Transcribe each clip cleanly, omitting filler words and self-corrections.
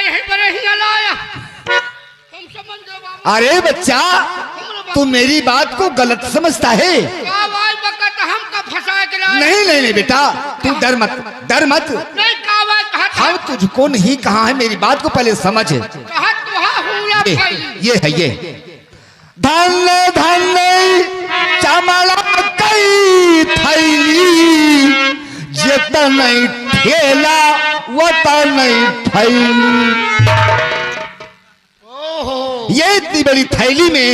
यही पर ही लाया। अरे बच्चा, तू मेरी बात को गलत समझता है। नहीं नहीं नहीं बेटा, तू डर मत, डर मत। हम तुझको नहीं कहा है, मेरी बात को पहले समझ। ये है ये धन धन चमड़ा कई थैली, जितन ठेला वतन थैली। ये इतनी बड़ी थैली में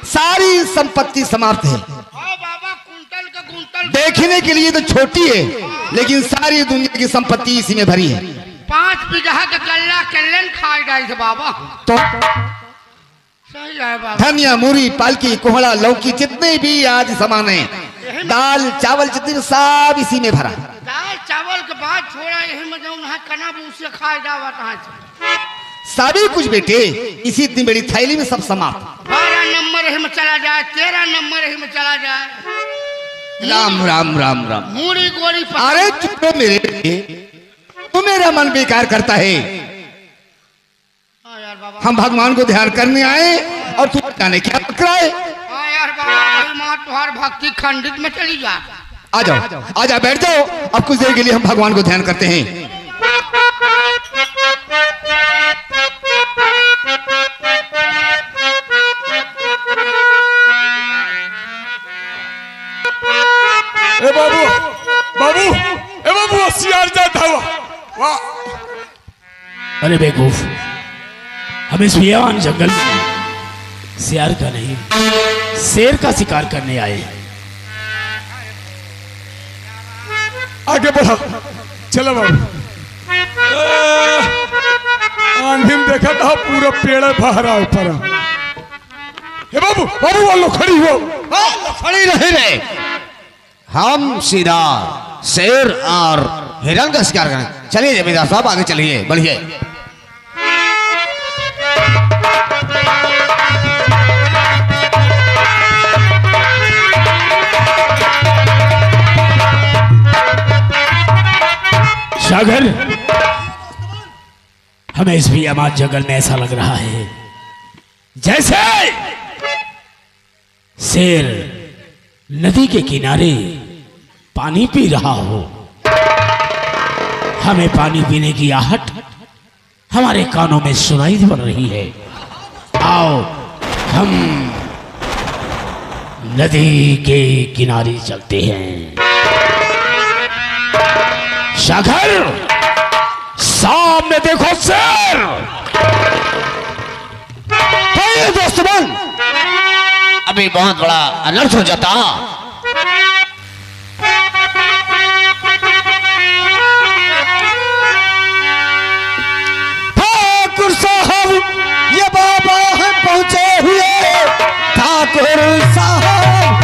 सारी संपत्ति समाप्त है। देखने के लिए तो छोटी है, लेकिन सारी दुनिया की संपत्ति इसी में भरी है। 5 बीघा का गल्ला कल्लन खा गए थे बाबा। तो सही है बाबा। धनिया, मूरी, पालकी, कोहड़ा, लौकी, जितने भी आज सामान है, दाल चावल जितने, सब इसी में भरा। दाल चावल के बाद छोड़ा यही में जाऊँ कना उसे खा जावा। सभी कुछ बेटे इसी इतनी बड़ी थैली में सब समाप्त। 12 नंबर यही में चला जाए, 13 नंबर यही में चला जाए। राम राम राम राम। मूरी गोरी। अरे चुप मेरे बेटे, तू मेरा मन बेकार करता है। हम भगवान को ध्यान करने आए और तू जाने क्या कराए। यार बाबा, माँ तुम्हारी भक्ति खंडित में चली जा। आ जाओ, आ जाओ, बैठ जाओ। अब कुछ देर के लिए हम भगवान को ध्यान करते हैं। ए बाबू, बाबू, ए बाबू, सियार जाता हुआ। वाह! अरे बेवकूफ, हम इस बेयान जंगल में सियार का नहीं, शेर का शिकार करने आए। आगे बढ़ो, चलो बाबू। आंधी में देखा था पूरा पेड़ बहरा ऊपर। ए बाबू, बाबू वालों खड़ी हो। खड़ी रहे रे। हम सीधा शेर और हिरण का शिकार करें। चलिए जमींदार साहब, आगे चलिए, बढ़िए। सागर, हमें इस बेयान जंगल में ऐसा लग रहा है जैसे शेर नदी के किनारे पानी पी रहा हो। हमें पानी पीने की आहट हमारे कानों में सुनाई पड़ रही है। आओ हम नदी के किनारे चलते हैं। सागर, सामने देखो शेर। दोस्तों, अभी बहुत बड़ा अनर्थ हो जाता। ठाकुर साहब, ये बाबा है पहुंचे हुए। ठाकुर साहब,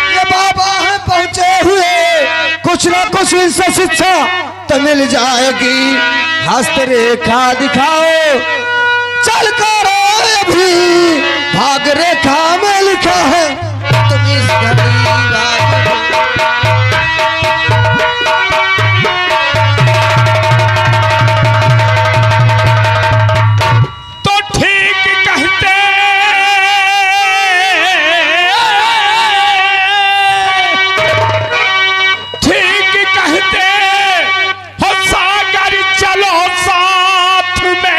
ये बाबा है पहुंचे हुए। कुछ ना कुछ इनसे शिक्षा तो मिल जाएगी। हस्तरेखा दिखाओ, चल कर अभी भाग रेखा में लिखा है तुम इस तो ठीक कहते हो सागर, चलो साथ में।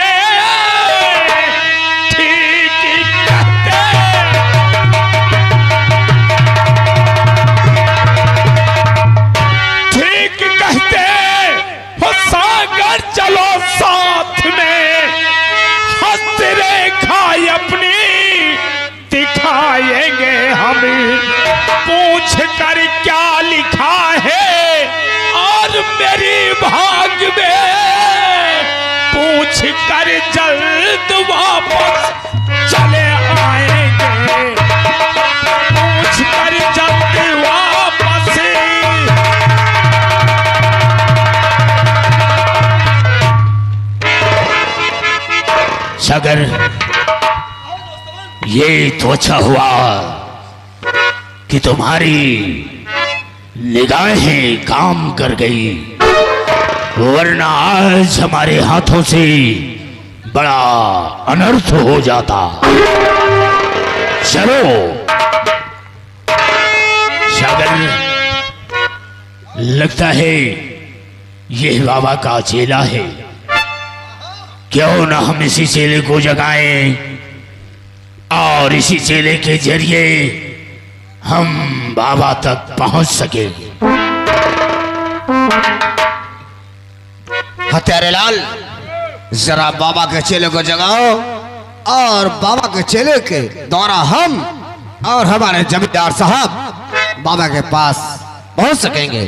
चलो साथ में, हस्तरेखा अपनी दिखाएंगे हम। पूछ कर क्या लिखा है और मेरी भाग में, पूछ कर जल्द वापस चले आएंगे। पूछ कर जल्द वापस। सागर, ये तो अच्छा हुआ कि तुम्हारी निगाहें काम कर गई। वरना आज हमारे हाथों से बड़ा अनर्थ हो जाता। चलो सागर, लगता है यह बाबा का चेला है। क्यों ना हम इसी चेले को जगाएं और इसी चेले के जरिए हम बाबा तक पहुंच सके। हत्यारे लाल, जरा बाबा के चेले को जगाओ और बाबा के चेले के द्वारा हम और हमारे जमींदार साहब बाबा के पास पहुंच सकेंगे।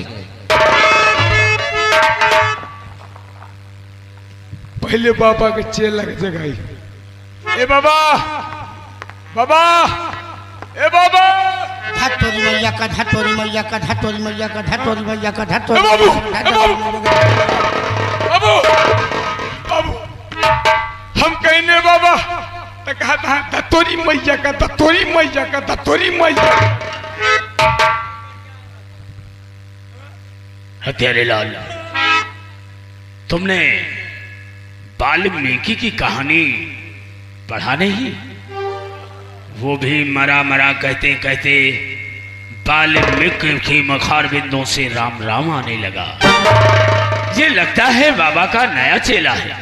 पहले बाबा के चेला के जगाई। ए बाबा, बाबा, ए बाबा, धतोरी मैया का, धतोरी मैया का, धतोरी मैया का, धतोरी मैया का, धतोरी ए बाबू, ए बाबू, बाबू, बाबू, हम कहने बाबा तो कहा था धतोरी मैया का, धतोरी मैया का, धतोरी मैया। हत्यारे लाल, तुमने वाल्मीकि की कहानी पढ़ा नहीं? वो भी मरा मरा कहते कहते वाल्मीकि की मखार बिंदों से राम राम आने लगा। ये लगता है बाबा का नया चेला है,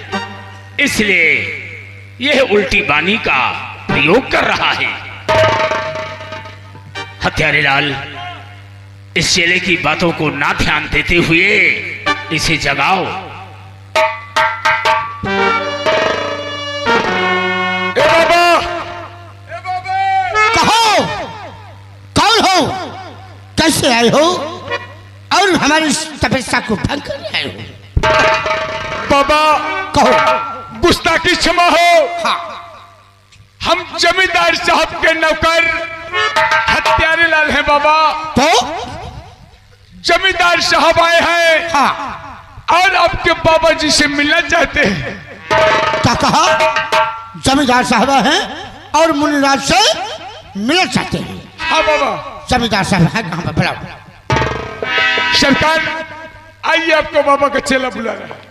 इसलिए यह उल्टी बानी का प्रयोग कर रहा है। हत्यारे लाल, इस चेले की बातों को ना ध्यान देते हुए इसे जगाओ। ए बाबा, कहो कौन हो, कैसे आए हो और हमारी इस तपस्या को भंग करने आए हो? बाबा कहो। गुस्ताखी क्षमा हो। हाँ। हम जमींदार साहब के नौकर हत्यारे लाल हैं बाबा। तो जमींदार साहब आए हैं। हाँ। और आपके बाबा जी से मिलना चाहते हैं। क्या कहा? जमींदार साहब हैं और मुनिराज से मिलना चाहते हैं? हाँ बाबा। जमींदार साहब है कहाँ पर? बुलाओ। सरकार आइए, आपको बाबा का चेला बुला रहा है।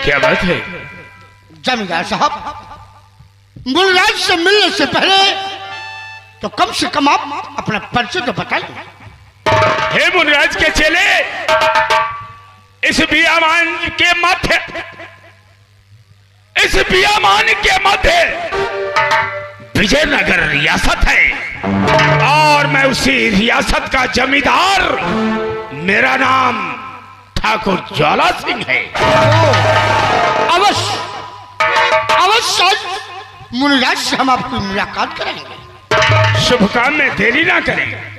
क्या बात है? जमींदार साहब, मुनिराज से मिलने से पहले तो कम से कम आप अपना परिचय तो बताइए। हे मुनिराज के चेले, इस बियामान के मध्य, इस बियामान के मध्य विजयनगर रियासत है और मैं उसी रियासत का जमींदार, मेरा नाम ठाकुर ज्वाला सिंह है। अवश्य अवश्य मुनिराज से हम आपकी मुलाकात करेंगे। शुभ काम में देरी ना करें।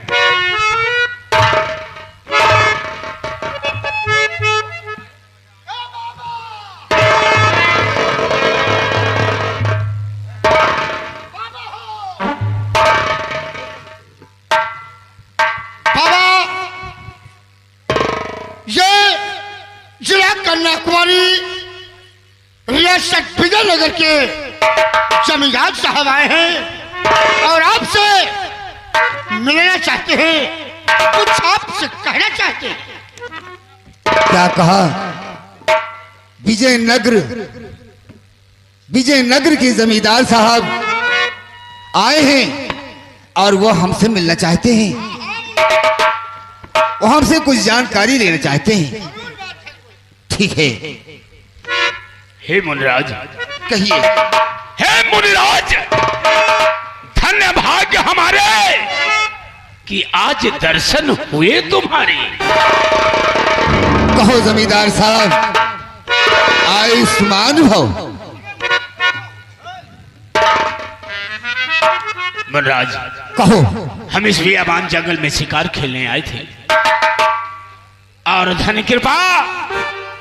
कन्याकुमारी रियासत विजयनगर के जमींदार साहब आए हैं और आपसे मिलना चाहते हैं, कुछ आपसे कहना चाहते हैं। क्या कहा? विजयनगर के जमींदार साहब आए हैं और वो हमसे मिलना चाहते हैं, वो हमसे कुछ जानकारी लेना चाहते हैं। ठीक है। हे मुनिराज, कहिए। हे मुनिराज, धन्य भाग्य हमारे कि आज दर्शन हुए तुम्हारे। कहो जमींदार साहब, आयुष्मान भव। मुनिराज, कहो। हम इस बियाबान जंगल में शिकार खेलने आए थे और धन कृपा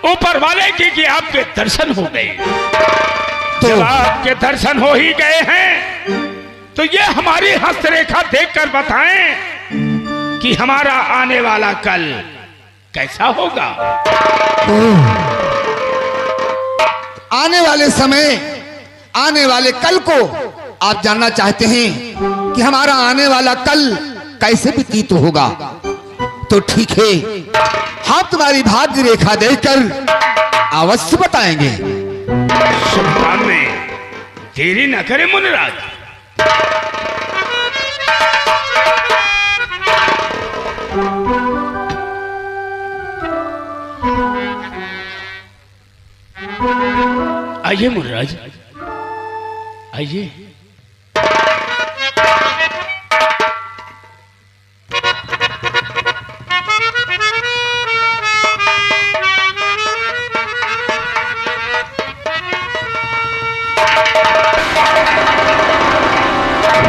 ऊपर वाले की कि आपके दर्शन हो गए। तो जब आपके दर्शन हो ही गए हैं तो ये हमारी हस्तरेखा देखकर बताएं कि हमारा आने वाला कल कैसा होगा। आने वाले समय, आने वाले कल को आप जानना चाहते हैं कि हमारा आने वाला कल कैसे व्यतीत होगा। तो ठीक है, हम तुम्हारी भाग्य रेखा देखकर अवश्य बताएंगे। शुभ काम में देरी न करे मुनिराज। आइए मुनिराज, आइए।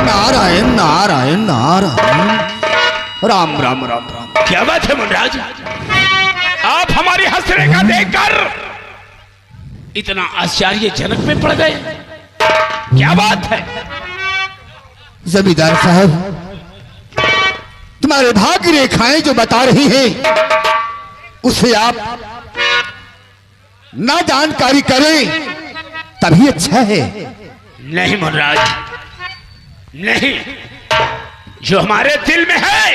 नारायण नारायण नारायण, राम राम राम राम। क्या बात है मुनिराज, आप हमारी हस्तरेखा देखकर इतना आश्चर्यजनक में पड़ गए, क्या बात है? जमींदार साहब, तुम्हारे भाग्य रेखाएं जो बता रही हैं उसे आप ना जानकारी करें तभी अच्छा है। नहीं मुनिराज, नहीं, जो हमारे दिल में है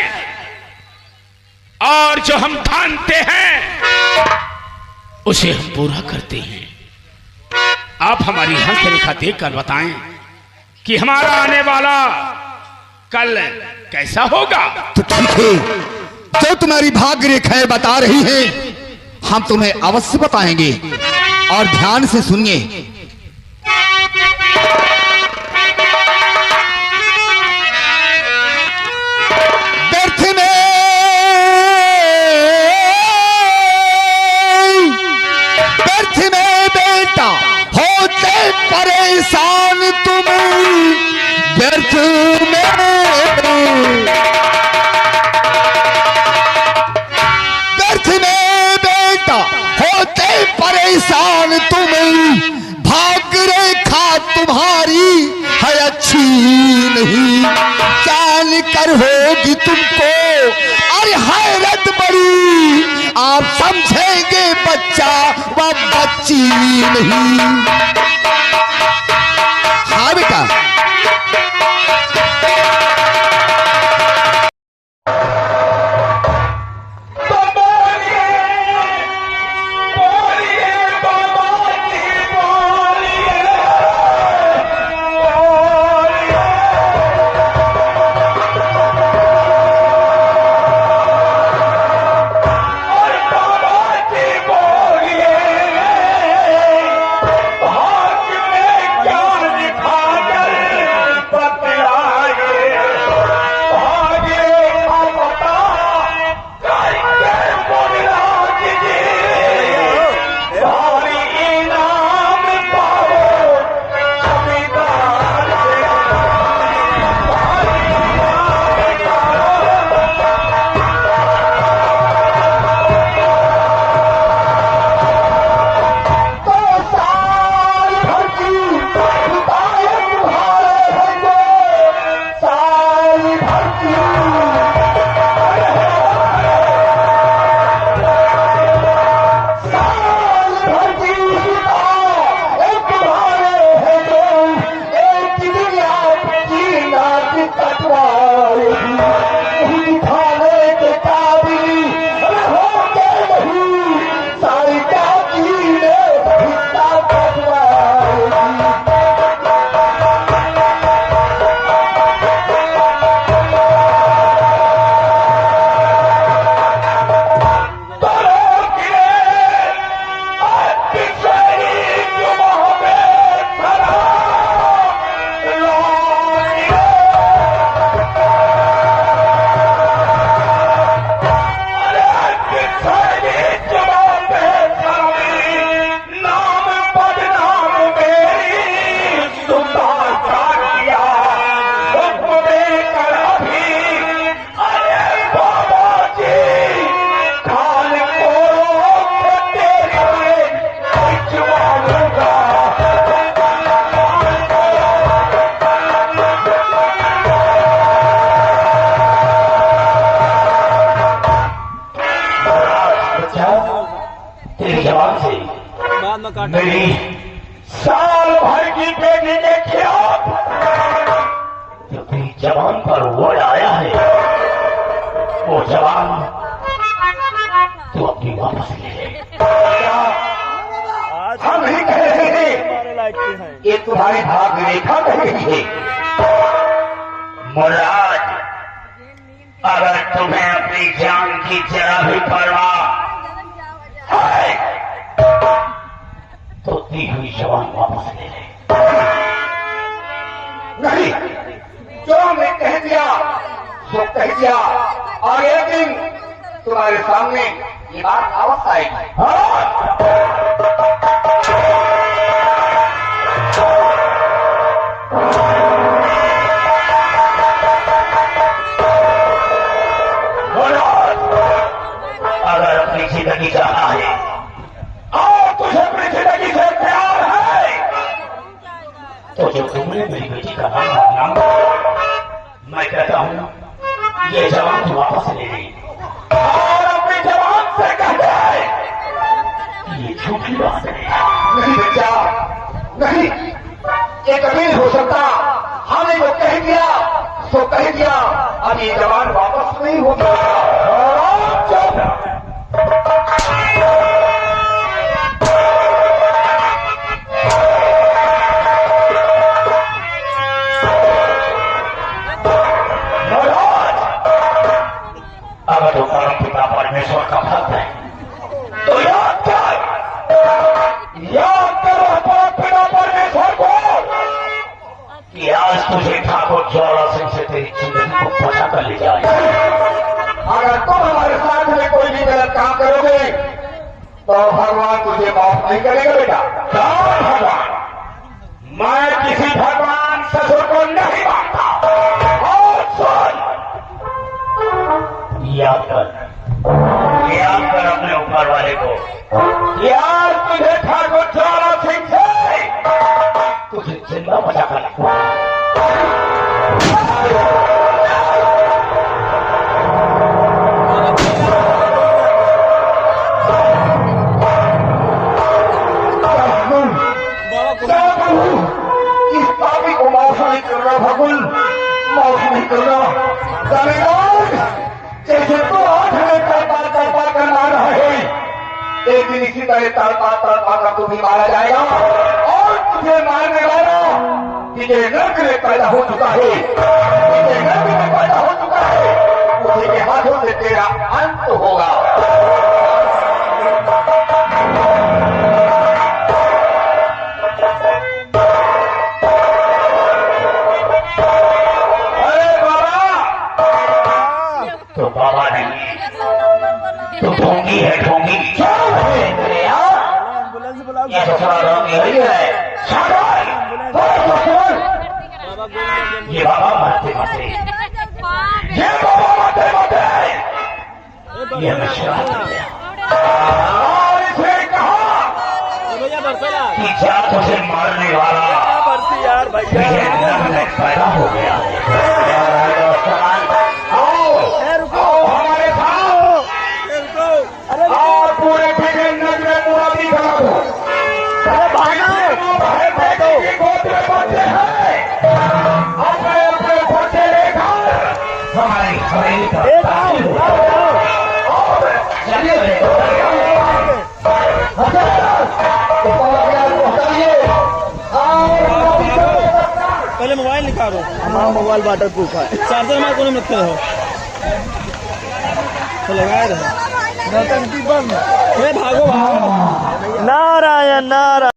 और जो हम ठानते हैं उसे हम पूरा करते हैं। आप हमारी हस्तरेखा देखकर बताएं कि हमारा आने वाला कल कैसा होगा। तो ठीक है, जो तुम्हारी भाग्य रेखाएं बता रही हैं हम तुम्हें अवश्य बताएंगे, और ध्यान से सुनिए। परेशान तुम व्यर्थ में, व्यर्थ में बेटा होते परेशान तुम, भाग्य रेखा तुम्हारी है अच्छी नहीं, जान कर होगी तुमको अरे हैरत बड़ी, आप समझेंगे बच्चा व बच्ची नहीं। हाँ बेटा, मेरी साल भर की बेटी के खिलाफ जो मेरी जवान पर वोट आया है, वो जवान तो कि वापस ले ले। हम नहीं कह रहे थे, ये तुम्हारी भाग रेखा कह रही है। मुराद, अगर तुम्हें अपनी जान की जरा भी परवाह है तो दी हुई जवान वापस ले ले। नहीं, जो हमने कह दिया सो कह दिया, और एक दिन तुम्हारे सामने ये बात अवश्य आएगी। अगर अपनी जिंदगी चाहना है और तुझे अपनी जिंदगी से प्यार है तो जो तुमने मेरी बेटी का नाम बदनाम किया, मैं कहता हूँ ये जवान तू वापस ले ले। और अपनी जवान से कह दे ये झूठी बात है। नहीं बच्चा, नहीं, ये कभी नहीं हो सकता। हमने जो कह दिया सो कह दिया, अब ये जवान वापस नहीं होगा। अगर तुम्हारा पिता परमेश्वर का भक्त है तो याद करो अपना पिता परमेश्वर को कि आज तुझे ठाकुर ज्वाला सिंह से तेरी जिंदगी को बचा कर ले जाए। अगर तुम हमारे साथ में कोई भी गलत काम करोगे तो भगवान तुझे माफ नहीं करेगा बेटा। कौन भगवान? मैं किसी भगवान ससुर को नहीं मानता। और सुन, याद कर अपने ऊपर वाले को। यार तुझे ठाकुर ज्वाला सिंह से तुझे जिंदा बचा कर रखा। इस पापी को माफ नहीं करना भगवान, माफ नहीं करना। जैसे तो आज हमें तड़पा कर मार रहे हैं, एक दिन इसी तरह तड़पा कर तू भी मारा जाएगा। और तुझे मारने वाला तुझे नर्क में पैदा हो चुका है, तुझे नर्क में पैदा हो चुका है, उसी के हाथों से तेरा अंत होगा। तो बाबा नहीं, तो ढोंगी है, ढोंगी। ये ससुराल ढोंगी है। ये बाबा मरते मरते, ये बाबा मरते मरते ये मैं श्राप कर गया और इसे कहा कि क्या तुझे मारने वाला तुझे नर्क में पैदा हो गया हमारे साथ और पूरे फिर नजर में पूरा भी खड़ा हो। अपने बच्चे लेकर हमारी हवेली का चलिए पहले मोबाइल निकालो। हमारा मोबाइल वाटर प्रूफ है, चार्जर हमारे कोने में रखे रहो तो लगाए रहे। भागो भागो। नारायण नारायण।